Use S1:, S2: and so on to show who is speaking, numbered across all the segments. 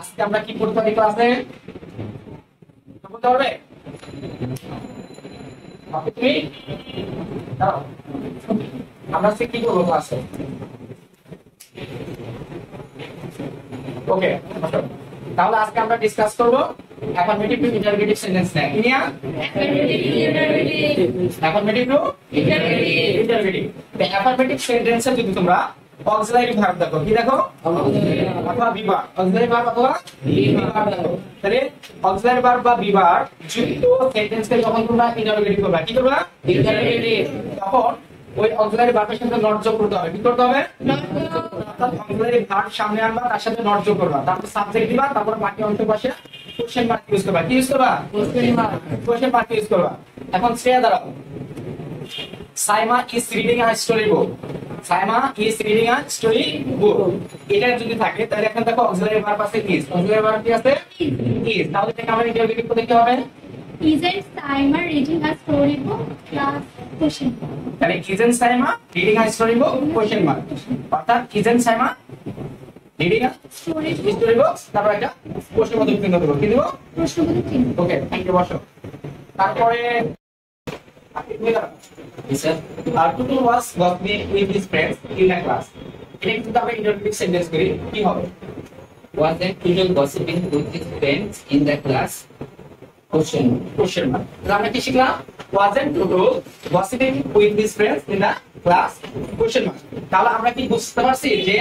S1: আজকে আমরা কি করতে পারি ক্লাসে বলতে পারবে তুমি আমরা আজকে কি করবো ক্লাসে ওকে তাহলে আজকে আমরা ডিসকাস করব অ্যাফার্মেটিভ টু ইন্টারোগেটিভ সেন্টেন্স না কি নিয়া অ্যাফার্মেটিভ টু ইন্টারোগেটিভ তো অ্যাফার্মেটিভ সেন্টেন্সে যদি তোমরা অক্সিলারি ভার্ব দেখো কি দেখো অথবা বিভার অক্সিলারি ভার্ব অথবা বিভার দেখো তাহলে অক্সিলারি ভার্ব বা বিভার যুক্ত সেন্টেন্সকে যখন তোমরা ইন্টারোগেটিভ করবে কি করবে ইন্টারোগেটিভ তখন ওই অক্সিলারি ভার্বের সাথে নট যোগ করতে হবে কি করতে হবে অর্থাৎ অক্সিলারি ভার্ব সামনে আনবা তার সাথে নট যোগ করবা তারপর সাবজেক্ট দিবা তারপর বাকি অংশ পাশে কোশ্চেন মার্ক ইউজ করবা কি ইউজ করবা কোশ্চেন মার্ক ইউজ করবা এখন শ্রেয়া দাঁড়াও Saima is reading a story book Saima is reading a story book এটা যদি থাকে তাহলে এখন দেখো অক্সিলারি ভার্ব আছে ইজ অক্সিলারি ভার্ব কি আছে ইজ তাহলে এটাকে আমরা ইন্টারোগেটিভ করতে কি হবে
S2: Isn't Saima reading a storybook? Class question.
S1: তাহলে isn't Saima reading a storybook question mark অর্থাৎ isn't Saima reading a storybook তারপর একটা প্রশ্নবোধক চিহ্ন দেব কি দেব
S2: প্রশ্নবোধক চিহ্ন
S1: ওকে থ্যাংক ইউ বসো তারপরে sir Tutu was gossiping with his friends in the class এটা কিন্তু আমরা ইন্টারোগেটিভ সেন্টেন্স করি কি হবে
S3: Was that Tutu gossiping with his friends in the class?
S1: Question mark আমরা কি শিখলাম wasn't Tutu gossiping with his friends in the class question mark তাহলে আমরা কি বুঝতে পারছি যে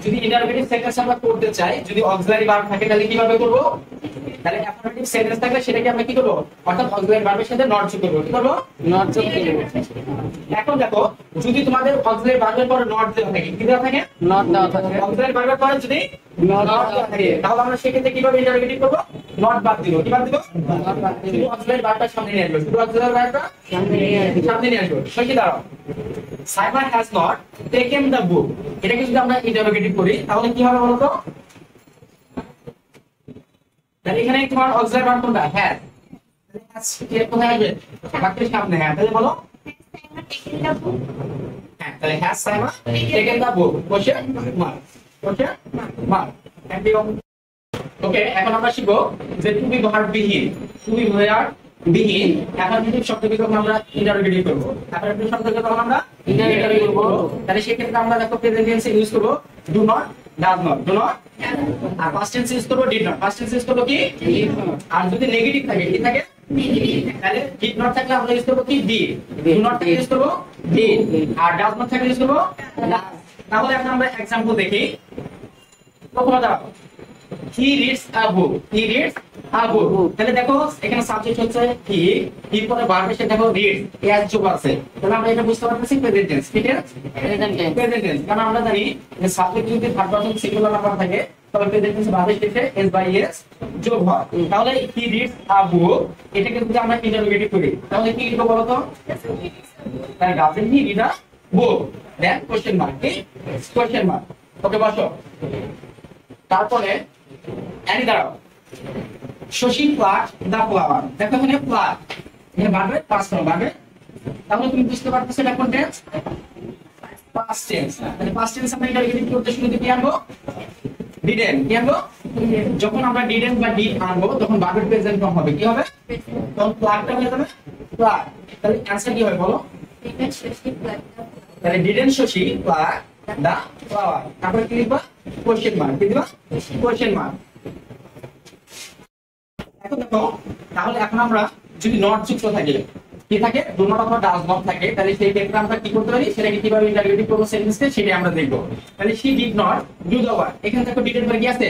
S1: যদি ইন্টারোগেটিভ সেন্টেন্স আমরা করতে চাই যদি অক্সিলারি ভার্ব থাকে তাহলে কিভাবে করব তাহলে অ্যাফার্মেটিভ সেন্টেন্স থাকলে সেটাকে আমরা কি করব অর্থাৎ অক্সিলারি ভার্বের সাথে নট যোগ করব কি করব নট যোগ করব এখন দেখো যদি তোমাদের অক্সিলারি ভার্বের পরে নট দেওয়া থাকে কি দেওয়া থাকে নট দেওয়া থাকে অক্সিলারি ভার্বের পরে যদি নট দেওয়া থাকে তাহলে আমরা সেক্ষেত্রে কিভাবে ইন্টারোগেটিভ করব নট বাদ দিব কি বাদ দিব নট বাদ দিব অক্সিলারি ভার্বটা সামনে নিয়ে আসবে শুধু অক্সিলারি ভার্বটা সামনে নিয়ে আসবে সত্যি দাঁড়াও Saima has not taken the book এটাকে যদি আমরা ইন্টারোগেটিভ করি তাহলে কি হবে বলো তো তাহলে এখানে তোমার অক্সিলারি ভার্ব কোনটা হ্যাজ তাহলে হ্যাজ কোথায় আসবে বাক্যের সামনে হ্যাঁ তাহলে বলো হ্যাঁ তাহলে has Saima taken the book question mark thank you okay এখন আমরা শিখবো যে টু বি ভার্ব বিহীন টু বি ভার্ব বিহীন অ্যাফার্মেটিভ শব্দকে যখন আমরা ইন্টারোগেটিভ করব অ্যাফার্মেটিভ শব্দকে যখন আমরা ইন্টারোগেটিভ করব তাহলে সেই ক্ষেত্রে আমরা দেখো প্রেজেন্ট টেন্সে ইউজ করব do not does not do not আর পাস্ট টেন্স ইউজ করব did not past tense use করব কি আর যদি নেগেটিভ থাকে কি থাকে নেগেটিভ তাহলে ডিড নট থাকলে আমরা ইউজ করব কি ডিড ডু নট থাকলে ইউজ করব ডিড আর ডাজ নট থাকলে ইউজ করব ডাজ তাহলে এখন আমরা एग्जांपल দেখি প্রথমে দাঁড়াও he reads a book তাহলে দেখো এখানে সাবজেক্ট হচ্ছে he পরে ভার্ব এসে দেখো read এস যোগ আছে তাহলে আমরা এটা বুঝতে পারতেছি প্রেজেন্ট টেন্স ঠিক আছে প্রেজেন্ট টেন্স কারণ আমরা জানি যে সাবজেক্ট যদি ভার্ব পার্সন সিঙ্গুলার নাম্বার থাকে তবে প্রেজেন্ট টেন্স ভার্ব এসে s বাই s যোগ হয় তাহলে he reads a book এটাকে যদি আমরা ইন্টারোগেটিভ করি তাহলে কি লিখব বলো তো তাহলে doesn't he read a book then question mark কি কোশ্চেন মার্ক ওকে বসো তারপরে এনি দাঁড়াও শশী প্লাট দা ফ্লাওয়ার দেখো এখানে প্লাট এখানে ভার্বে পাস্ট ভার্বে তাহলে তুমি বুঝতে পারতেছো এটা কোন টেন্স পাস্ট টেন্স তাহলে পাস্ট টেন্স আমরা ইন্টারোগেটিভ করতে শুরুতে কি আনবো ডিডেন কি আনবো যখন আমরা ডিডেন বা ডিড আনবো তখন ভার্বের প্রেজেন্ট ফর্ম হবে কি হবে তখন প্লাটটা হয়ে যাবে প্লাট তাহলে অ্যানসার কি হবে বলো তাহলে ডিডেন শশী প্লাট দা ফ্লাওয়ার তারপরে কি লিখবা কোশ্চেন মার্ক কি দিবা কোশ্চেন মার্ক এখন দেখো তাহলে এখন আমরা যদি নট যুক্ত থাকে কি থাকে ডু নট অথবা ডাজ নট থাকে তাহলে সেই ক্ষেত্রে আমরা কি করতে পারি সেটাকে কিভাবে ইন্টারোগেটিভ করব সেন্টেন্সে সেটা আমরা দেখব তাহলে she did not do the work এখানে দেখো ডিড এর পরে কি আছে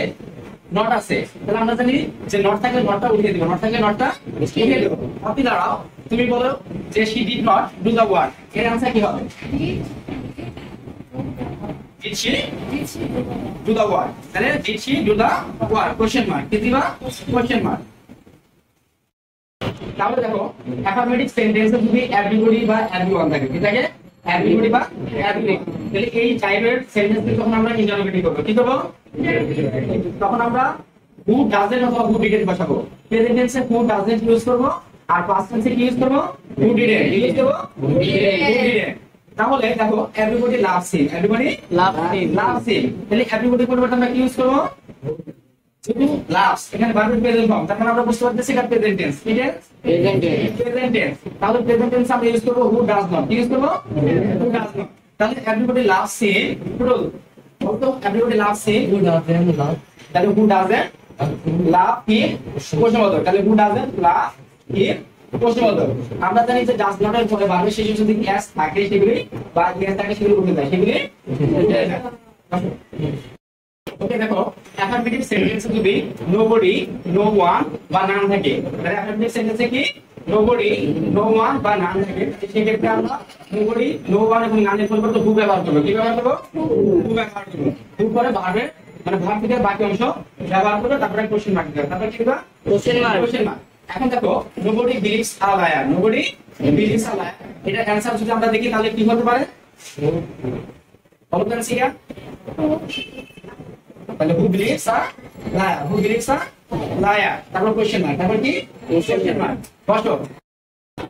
S1: নট আছে তাহলে আমরা জানি যে নট থাকলে নটটা উঠিয়ে দিব নট থাকলে নটটা উঠিয়ে দেব আপনি দাঁড়াও তুমি বলো যে she did not do the work এর आंसर কি হবে Did she do the work? তাহলে did she do the work? Question mark. কি দিবা? Question mark. তাহলে দেখো অ্যাফার্মেটিভ সেন্টেন্সে যদি এভরিবডি বা এভরিওয়ান থাকে কি থাকে এভরিবডি বা এভরিওয়ান তাহলে এই টাইপের সেন্টেন্স যখন আমরা ইন্টারোগেটিভ করব কি করব তখন আমরা who doesn't অথবা who didn't বসাবো প্রেজেন্ট টেন্সে who doesn't ইউজ করব আর পাস্ট টেন্সে কি ইউজ করব who didn't ইউজ করব who didn't তাহলে দেখো এভরিবডি লাভস হিম এভরিবডি লাভস হিম তাহলে এভরিবডি পরিবর্তে আমরা কি ইউজ করব যেহেতু লাস্ট এখানে ভার্বের প্রেজেন্ট ফর্ম, তার মানে আমরা বুঝতে পারতেছি এটা প্রেজেন্ট টেন্স। কি tense?
S3: Present tense.
S1: Present tense. তাহলে প্রেজেন্ট টেন্স আমরা ইউজ করব হু ডাজ নট। কি ইউজ করব? Who does not. তাহলে এভরিবডি লাভস হিম, পুরো বলতো everybody loves him,
S3: who doesn't love
S1: তাহলে হু ডাজন্ট লাভ হিম প্রশ্নবোধক। তাহলে হু ডাজন্ট লাভ হিম প্রশ্নবোধক। আমরা জানি যে ডাজ নট এর পরে ভার্বের শেষে যদি এস থাকে সেগুলি বা এস থাকে সেগুলি উঠে যায়, সেগুলি ওকে। দেখো অ্যাফার্মেটিভ সেন্টেন্সে যদি নোবডি, নো ওয়ান বা নান থাকে, তাহলে অ্যাফার্মেটিভ সেন্টেন্সে কি নোবডি, নো ওয়ান বা নান থাকে, সেই ক্ষেত্রে আমরা নোবডি, নো ওয়ান এবং নানের পরিবর্তে হু ব্যবহার করব। কি ব্যবহার করব? হু ব্যবহার করব। হু পরে ভার্বের মানে ভার্ব থেকে বাকি অংশ ব্যবহার করে তারপরে কোশ্চেন মার্ক দিতে, তারপরে কি দিবা?
S3: Question mark.
S1: Question mark. এখন দেখো nobody believes a liar, nobody believes a liar, এটা অ্যানসার যদি আমরা দেখি তাহলে কি হতে পারে? বলো তো সিয়া, তাহলে who believes a liar, who believes a liar, তারপর কোশ্চেন মার্ক, তারপর কি কোশ্চেন মার্ক। বসো।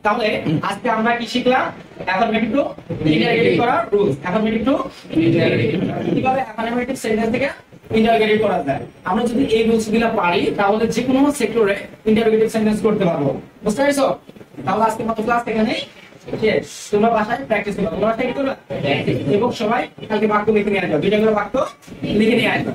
S1: তাহলে আজকে আমরা কি শিখলাম? অ্যাফার্মেটিভ টু ইন্টারোগেটিভ করার রুলস। অ্যাফার্মেটিভ টু ইন্টারোগেটিভ, কিভাবে অ্যাফার্মেটিভ সেন্টেন্স থেকে ইন্টারোগেটিভ করা যায়। আমরা যদি এই রুলস গুলো পারি তাহলে যে কোনো সেক্টরে ইন্টারোগেটিভ সেন্টেন্স করতে পারবো। বুঝতে পেরেছো? তাহলে আজকে মতো ক্লাস এখানেই শেষ। তোমরা বাসায় প্র্যাকটিস করো, তোমরা ঠিক করবে এবং সবাই কালকে বাক্য লিখে নিয়ে আসবে, দুইটা করে বাক্য লিখে নিয়ে আসবে।